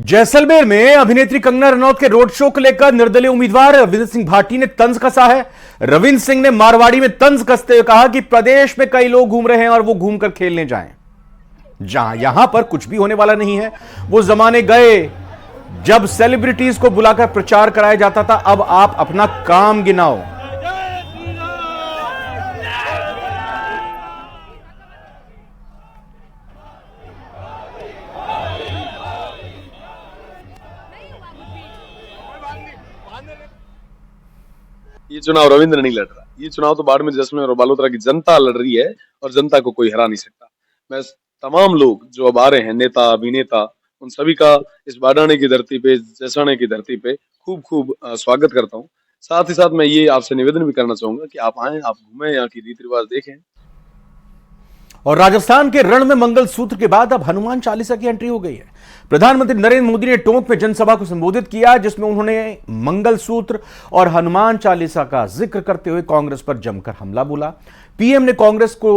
जैसलमेर में अभिनेत्री कंगना रनौत के रोड शो को लेकर निर्दलीय उम्मीदवार रविंद्र सिंह भाटी ने तंज कसा है। रविंद्र सिंह ने मारवाड़ी में तंज कसते हुए कहा कि प्रदेश में कई लोग घूम रहे हैं और वो घूमकर खेलने जाएं, जहां यहां पर कुछ भी होने वाला नहीं है। वो जमाने गए जब सेलिब्रिटीज को बुलाकर प्रचार कराया जाता था, अब आप अपना काम गिनाओ। ये चुनाव रविंद्र नहीं लड़ रहा, ये चुनाव तो बाड़मेर, जैसलमेर और बालोतरा की जनता लड़ रही है और जनता को कोई हरा नहीं सकता। मैं तमाम लोग जो अब आ रहे हैं, नेता अभिनेता, उन सभी का इस बाड़ाने की धरती पे, जैसाने की धरती पे खूब खूब स्वागत करता हूँ। साथ ही साथ मैं ये आपसे निवेदन भी करना चाहूंगा कि आप आए, आप घूमें, यहाँ की रीति रिवाज देखें। और राजस्थान के रण में मंगलसूत्र के बाद अब हनुमान चालीसा की एंट्री हो गई है। प्रधानमंत्री नरेंद्र मोदी ने टोंक में जनसभा को संबोधित किया, जिसमें उन्होंने मंगलसूत्र और हनुमान चालीसा का जिक्र करते हुए कांग्रेस पर जमकर हमला बोला। पीएम ने कांग्रेस को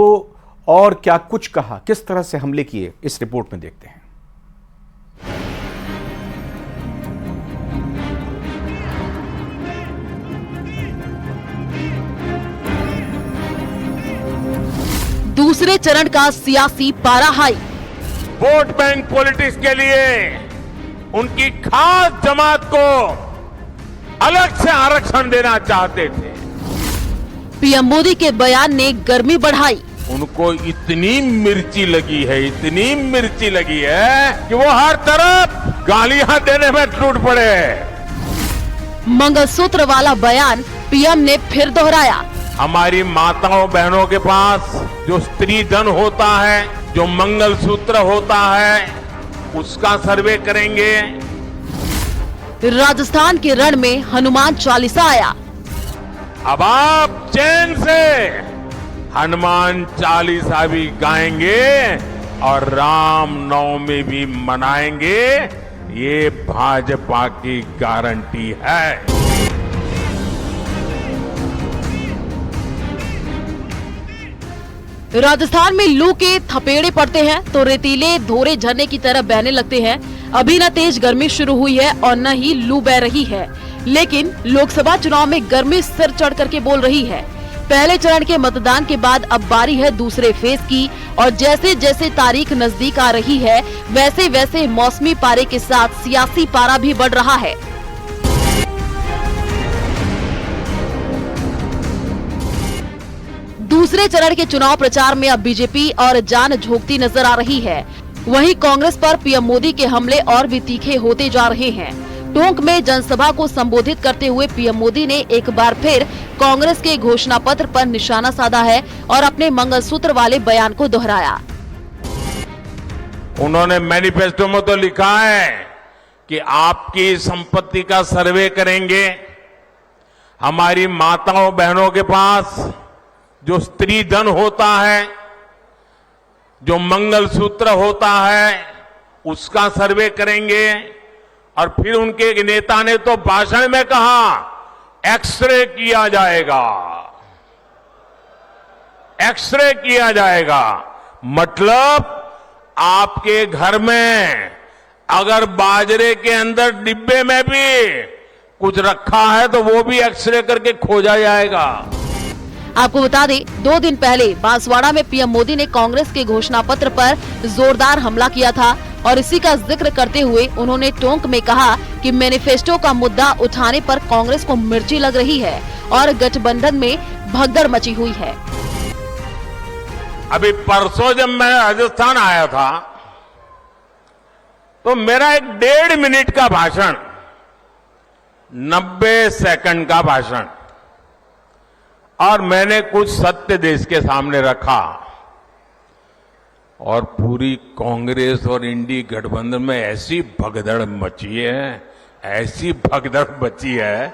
और क्या कुछ कहा, किस तरह से हमले किए, इस रिपोर्ट में देखते हैं। दूसरे चरण का सियासी पारा हाई। वोट बैंक पॉलिटिक्स के लिए उनकी खास जमात को अलग से आरक्षण देना चाहते थे। पीएम मोदी के बयान ने गर्मी बढ़ाई। उनको इतनी मिर्ची लगी है, इतनी मिर्ची लगी है कि वो हर तरफ गालियां देने में टूट पड़े। मंगलसूत्र वाला बयान पीएम ने फिर दोहराया। हमारी माताओं बहनों के पास जो स्त्री धन होता है, जो मंगलसूत्र होता है, उसका सर्वे करेंगे। राजस्थान के रण में हनुमान चालीसा आया। अब आप चैन से हनुमान चालीसा भी गाएंगे और राम नवमी भी मनाएंगे, ये भाजपा की गारंटी है। राजस्थान में लू के थपेड़े पड़ते हैं तो रेतीले धोरे झरने की तरह बहने लगते हैं। अभी न तेज गर्मी शुरू हुई है और न ही लू बह रही है, लेकिन लोकसभा चुनाव में गर्मी सिर चढ़ करके बोल रही है। पहले चरण के मतदान के बाद अब बारी है दूसरे फेज की, और जैसे जैसे तारीख नजदीक आ रही है, वैसे वैसे मौसमी पारे के साथ सियासी पारा भी बढ़ रहा है। दूसरे चरण के चुनाव प्रचार में अब बीजेपी और जान झोंकती नजर आ रही है। वहीं कांग्रेस पर पीएम मोदी के हमले और भी तीखे होते जा रहे हैं। टोंक में जनसभा को संबोधित करते हुए पीएम मोदी ने एक बार फिर कांग्रेस के घोषणा पत्र पर निशाना साधा है और अपने मंगलसूत्र वाले बयान को दोहराया। उन्होंने मैनिफेस्टो में तो लिखा है कि आपकी संपत्ति का सर्वे करेंगे। हमारी माताओं बहनों के पास जो स्त्री धन होता है, जो मंगलसूत्र होता है, उसका सर्वे करेंगे। और फिर उनके एक नेता ने तो भाषण में कहा एक्सरे किया जाएगा, एक्सरे किया जाएगा। मतलब आपके घर में अगर बाजरे के अंदर डिब्बे में भी कुछ रखा है तो वो भी एक्सरे करके खोजा जाएगा। आपको बता दें, 2 दिन पहले बांसवाड़ा में पीएम मोदी ने कांग्रेस के घोषणा पत्र पर जोरदार हमला किया था और इसी का जिक्र करते हुए उन्होंने टोंक में कहा कि मैनिफेस्टो का मुद्दा उठाने पर कांग्रेस को मिर्ची लग रही है और गठबंधन में भगदड़ मची हुई है। अभी परसों जब मैं राजस्थान आया था तो मेरा एक 1.5 मिनट का भाषण, 90 सेकंड का भाषण, और मैंने कुछ सत्य देश के सामने रखा और पूरी कांग्रेस और इंडी गठबंधन में ऐसी भगदड़ मची है, ऐसी भगदड़ मची है।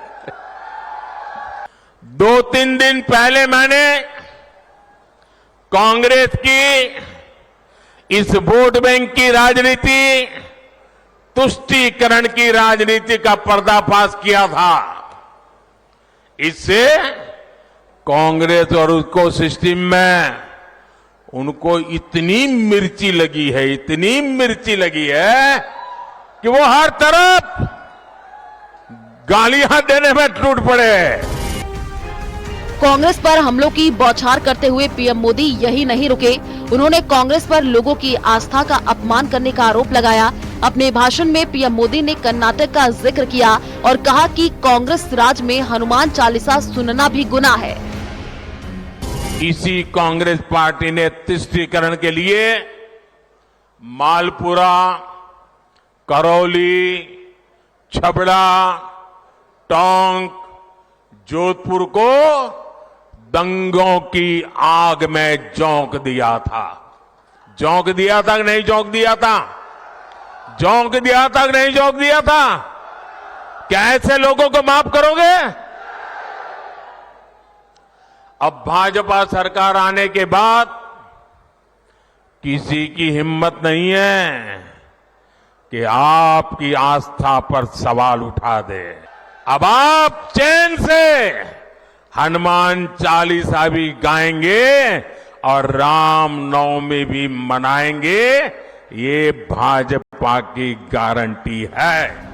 2-3 दिन पहले मैंने कांग्रेस की इस वोट बैंक की राजनीति, तुष्टीकरण की राजनीति का पर्दाफाश किया था। इससे कांग्रेस और उसको सिस्टम में उनको इतनी मिर्ची लगी है, इतनी मिर्ची लगी है कि वो हर तरफ गालियां देने में टूट पड़े। कांग्रेस पर हमलों की बौछार करते हुए पीएम मोदी यही नहीं रुके। उन्होंने कांग्रेस पर लोगों की आस्था का अपमान करने का आरोप लगाया। अपने भाषण में पीएम मोदी ने कर्नाटक का जिक्र किया और कहा कि कांग्रेस राज में हनुमान चालीसा सुनना भी गुनाह है। इसी कांग्रेस पार्टी ने तुष्टीकरण के लिए मालपुरा, करौली, छबड़ा, टोंक, जोधपुर को दंगों की आग में झोंक दिया था। झोंक दिया था कि नहीं झोंक दिया था? झोंक दिया था कि नहीं झोंक दिया था? क्या ऐसे लोगों को माफ करोगे? अब भाजपा सरकार आने के बाद किसी की हिम्मत नहीं है कि आपकी आस्था पर सवाल उठा दे। अब आप चैन से हनुमान चालीसा भी गाएंगे और राम नवमी भी मनाएंगे, ये भाजपा की गारंटी है।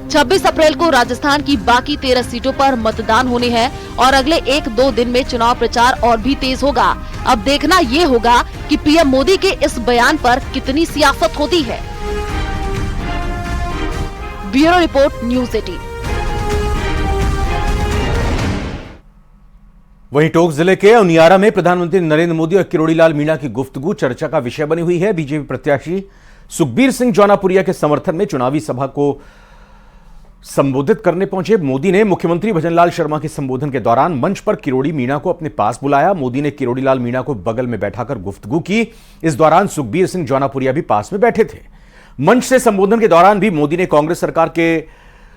26 अप्रैल को राजस्थान की बाकी 13 सीटों पर मतदान होने हैं और अगले 1-2 दिन में चुनाव प्रचार और भी तेज होगा। अब देखना ये होगा कि पीएम मोदी के इस बयान पर कितनी सियासत होती है। Bureau report, news 18। वहीं टोंक जिले के उनियारा में प्रधानमंत्री नरेंद्र मोदी और किरोड़ीलाल मीणा की गुफ्तगू चर्चा का विषय बनी हुई है। बीजेपी प्रत्याशी सुखबीर सिंह जौनापुरिया के समर्थन में चुनावी सभा को संबोधित करने पहुंचे मोदी ने मुख्यमंत्री भजनलाल शर्मा के संबोधन के दौरान मंच पर किरोड़ी मीणा को अपने पास बुलाया। मोदी ने किरोड़ीलाल मीणा को बगल में बैठाकर गुफ्तगू की। इस दौरान सुखबीर सिंह जौनापुरिया भी पास में बैठे थे। मंच से संबोधन के दौरान भी मोदी ने कांग्रेस सरकार के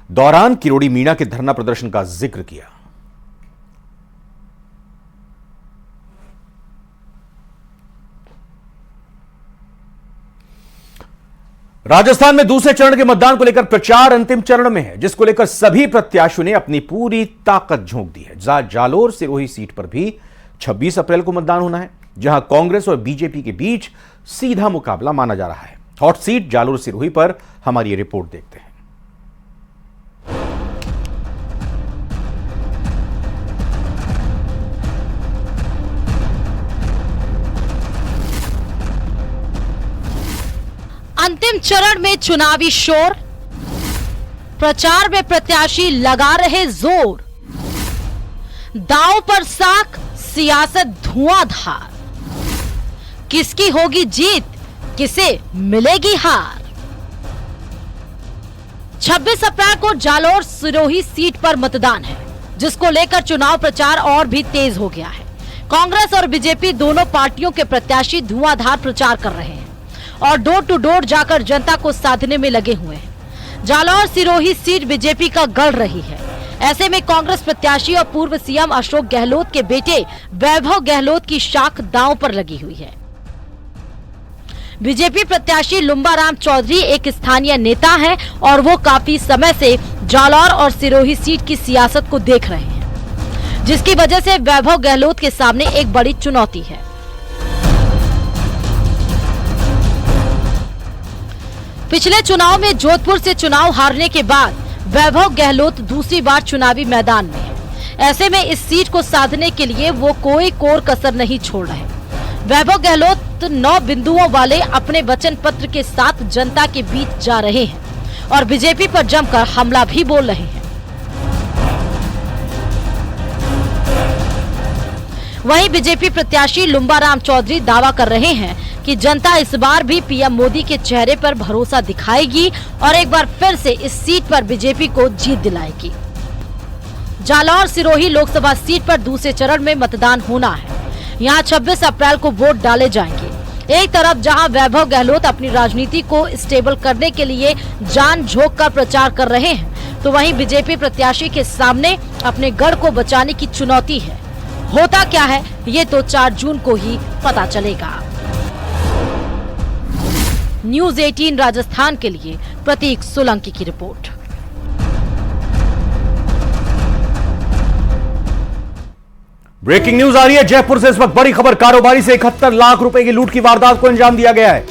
दौरान किरोड़ी मीणा के धरना प्रदर्शन का जिक्र किया। राजस्थान में दूसरे चरण के मतदान को लेकर प्रचार अंतिम चरण में है, जिसको लेकर सभी प्रत्याशियों ने अपनी पूरी ताकत झोंक दी है। जालोर सिरोही सीट पर भी 26 अप्रैल को मतदान होना है, जहां कांग्रेस और बीजेपी के बीच सीधा मुकाबला माना जा रहा है। हॉट सीट जालोर सिरोही पर हमारी ये रिपोर्ट देखते हैं। अंतिम चरण में चुनावी शोर, प्रचार में प्रत्याशी लगा रहे जोर, दांव पर साख, सियासत धुआंधार। किसकी होगी जीत, किसे मिलेगी हार? 26 अप्रैल को जालोर सिरोही सीट पर मतदान है, जिसको लेकर चुनाव प्रचार और भी तेज हो गया है। कांग्रेस और बीजेपी दोनों पार्टियों के प्रत्याशी धुआंधार प्रचार कर रहे हैं और डोर टू डोर जाकर जनता को साधने में लगे हुए हैं। जालौर सिरोही सीट बीजेपी का गढ़ रही है। ऐसे में कांग्रेस प्रत्याशी और पूर्व सीएम अशोक गहलोत के बेटे वैभव गहलोत की शाख दांव पर लगी हुई है। बीजेपी प्रत्याशी लुम्बाराम चौधरी एक स्थानीय नेता हैं और वो काफी समय से जालौर और सिरोही सीट की सियासत को देख रहे हैं, जिसकी वजह से वैभव गहलोत के सामने एक बड़ी चुनौती है। पिछले चुनाव में जोधपुर से चुनाव हारने के बाद वैभव गहलोत दूसरी बार चुनावी मैदान में है। ऐसे में इस सीट को साधने के लिए वो कोई कोर कसर नहीं छोड़ रहे। वैभव गहलोत 9 बिंदुओं वाले अपने वचन पत्र के साथ जनता के बीच जा रहे हैं और बीजेपी पर जमकर हमला भी बोल रहे हैं। वहीं बीजेपी प्रत्याशी लुम्बाराम चौधरी दावा कर रहे हैं कि जनता इस बार भी पीएम मोदी के चेहरे पर भरोसा दिखाएगी और एक बार फिर से इस सीट पर बीजेपी को जीत दिलाएगी। जालौर सिरोही लोकसभा सीट पर दूसरे चरण में मतदान होना है। यहाँ 26 अप्रैल को वोट डाले जाएंगे। एक तरफ जहां वैभव गहलोत अपनी राजनीति को स्टेबल करने के लिए जान झोंक कर प्रचार कर रहे हैं, तो वहीं बीजेपी प्रत्याशी के सामने अपने गढ़ को बचाने की चुनौती है। होता क्या है ये तो 4 जून को ही पता चलेगा। न्यूज़ 18 राजस्थान के लिए प्रतीक सोलंकी की रिपोर्ट। ब्रेकिंग न्यूज आ रही है जयपुर से। इस वक्त बड़ी खबर, कारोबारी से 71 लाख रुपए की लूट की वारदात को अंजाम दिया गया है।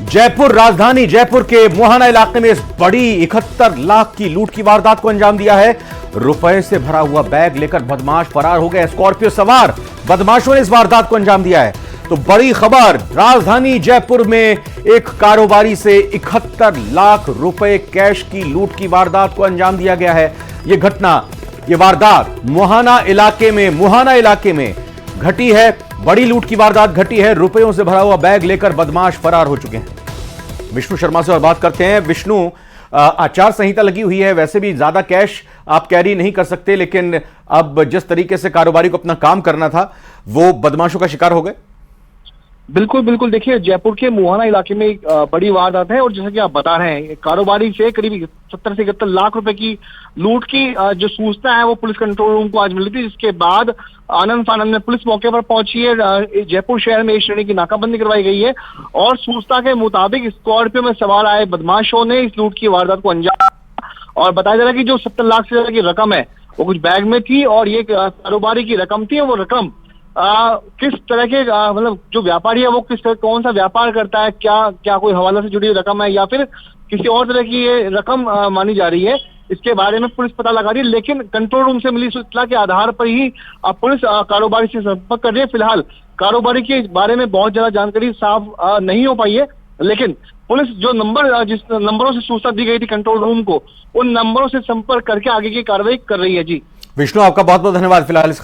जयपुर, राजधानी जयपुर के मुहाना इलाके में इस बड़ी 71 लाख की लूट की वारदात को अंजाम दिया है। रुपए से भरा हुआ बैग लेकर बदमाश फरार हो गए। स्कॉर्पियो सवार बदमाशों ने इस वारदात को अंजाम दिया है। तो बड़ी खबर, राजधानी जयपुर में एक कारोबारी से 71 लाख रुपए कैश की लूट की वारदात को अंजाम दिया गया है। ये वारदात मुहाना इलाके में घटी है। बड़ी लूट की वारदात घटी है। रुपयों से भरा हुआ बैग लेकर बदमाश फरार हो चुके हैं। विष्णु शर्मा से और बात करते हैं। विष्णु, आचार संहिता लगी हुई है, वैसे भी ज्यादा कैश आप कैरी नहीं कर सकते, लेकिन अब जिस तरीके से कारोबारी को अपना काम करना था वो बदमाशों का शिकार हो गए। बिल्कुल बिल्कुल, देखिए जयपुर के मुहाना इलाके में एक बड़ी वारदात है और जैसा कि आप बता रहे हैं, कारोबारी से करीब 70 से 71 लाख रुपए की लूट की जो सूचना है वो पुलिस कंट्रोल रूम को आज मिली थी, जिसके बाद आनंद फानंद में पुलिस मौके पर पहुंची है। जयपुर शहर में एक श्रेणी की नाकाबंदी करवाई गई है और सूचना के मुताबिक स्कॉर्पियो में सवार आए बदमाशों ने इस लूट की वारदात को अंजाम दिया। और बताया जा रहा है कि जो 70 लाख से ज्यादा की रकम है वो कुछ बैग में थी और ये कारोबारी की रकम थी। वो रकम किस तरह के मतलब जो व्यापारी है वो कौन सा व्यापार करता है, क्या कोई हवाला से जुड़ी हुई रकम है या फिर किसी और तरह की ये रकम मानी जा रही है, इसके बारे में पुलिस पता लगा रही है। लेकिन कंट्रोल रूम से मिली सूचना के आधार पर ही पुलिस कारोबारी से संपर्क कर रही है। फिलहाल कारोबारी के बारे में बहुत ज्यादा जानकारी साफ नहीं हो पाई है, लेकिन पुलिस जो जिस नंबरों से सूचना दी गई थी कंट्रोल रूम को, उन नंबरों से संपर्क करके आगे की कार्रवाई कर रही है। जी विष्णु, आपका बहुत बहुत धन्यवाद। फिलहाल इस